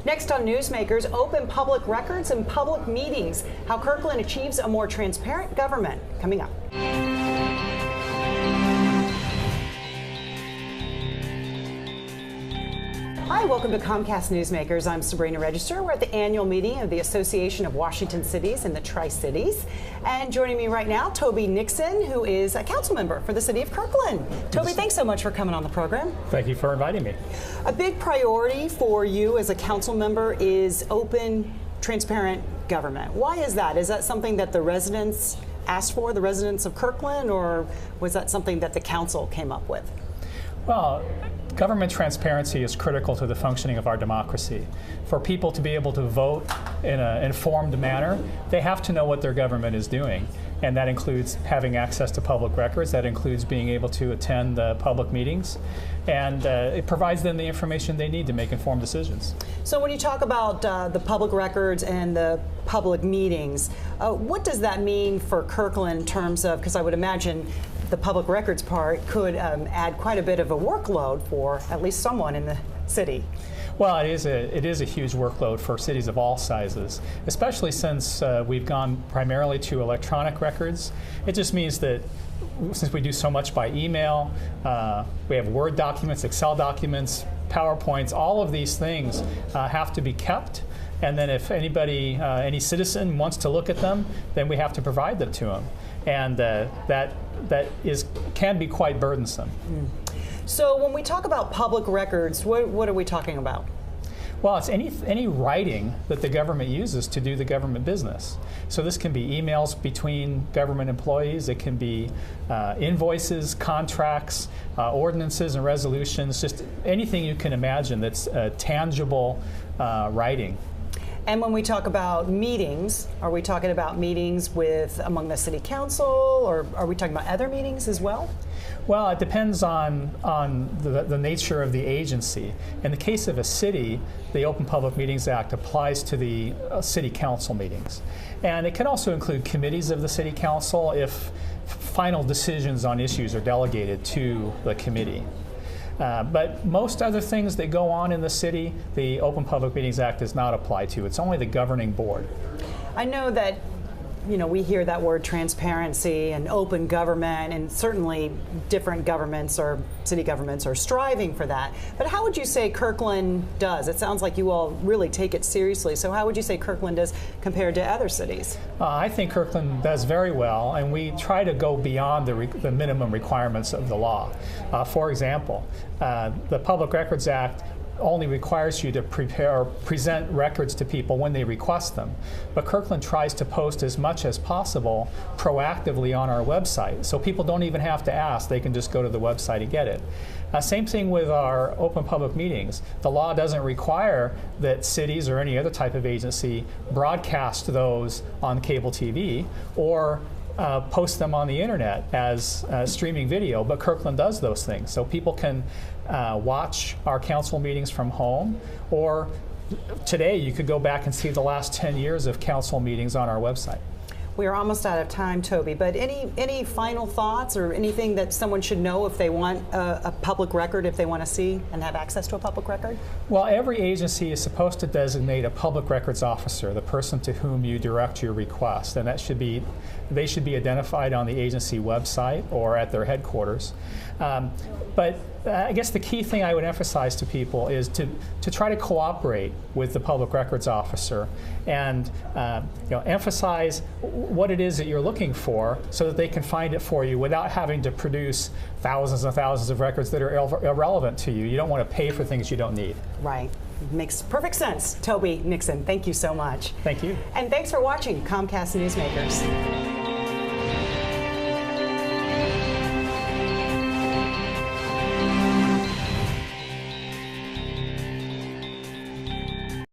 Next on Newsmakers, open public records and public meetings, how Kirkland achieves a more transparent government. Coming up. Hi, welcome to Comcast Newsmakers. I'm Sabrina Register. We're at the annual meeting of the Association of Washington Cities and the Tri-Cities. And joining me right now, Toby Nixon, who is a council member for the city of Kirkland. Toby, thanks so much for coming on the program. Thank you for inviting me. A big priority for you as a council member is open, transparent government. Why is that? Is that something that the residents asked for, the residents of Kirkland, or was that something that the council came up with? Well, government transparency is critical to the functioning of our democracy. For people to be able to vote in an informed manner, they have to know what their government is doing. And that includes having access to public records. That includes being able to attend public meetings. And it provides them the information they need to make informed decisions. So when you talk about the public records and the public meetings, what does that mean for Kirkland in terms of, because I would imagine the public records part could add quite a bit of a workload for at least someone in the city. Well, it is a huge workload for cities of all sizes, especially since we've gone primarily to electronic records. It just means that since we do so much by email, we have Word documents, Excel documents, PowerPoints, all of these things have to be kept. And then if anybody, any citizen wants to look at them, then we have to provide them to them. And that can be quite burdensome. So when we talk about public records, what are we talking about? Well, it's any writing that the government uses to do the government business. So this can be emails between government employees, it can be invoices, contracts, ordinances and resolutions, just anything you can imagine that's tangible writing. And when we talk about meetings, are we talking about meetings among the city council, or are we talking about other meetings as well? Well, it depends on the nature of the agency. In the case of a city, the Open Public Meetings Act applies to the city council meetings. And it can also include committees of the city council if final decisions on issues are delegated to the committee. But most other things that go on in the city, the Open Public Meetings Act does not apply to. It's only the governing board. I know that, we hear that word transparency and open government, and certainly different governments or city governments are striving for that. But how would you say Kirkland does? It sounds like you all really take it seriously. So how would you say Kirkland does compared to other cities? I think Kirkland does very well, and we try to go beyond the minimum requirements of the law. For example, the Public Records Act only requires you to present records to people when they request them. But Kirkland tries to post as much as possible proactively on our website, so people don't even have to ask. They can just go to the website and get it. Same thing with our open public meetings. The law doesn't require that cities or any other type of agency broadcast those on cable TV or post them on the internet as streaming video, but Kirkland does those things. So people can watch our council meetings from home, or today you could go back and see the last 10 years of council meetings on our website. We are almost out of time, Toby, but any final thoughts or anything that someone should know if they want a public record, if they want to see and have access to a public record? Well, every agency is supposed to designate a public records officer, the person to whom you direct your request, and they should be identified on the agency website or at their headquarters. But I guess the key thing I would emphasize to people is to try to cooperate with the public records officer and emphasize what it is that you're looking for so that they can find it for you without having to produce thousands and thousands of records that are irrelevant to you. You don't want to pay for things you don't need. Right. Makes perfect sense. Toby Nixon, thank you so much. Thank you. And thanks for watching Comcast Newsmakers.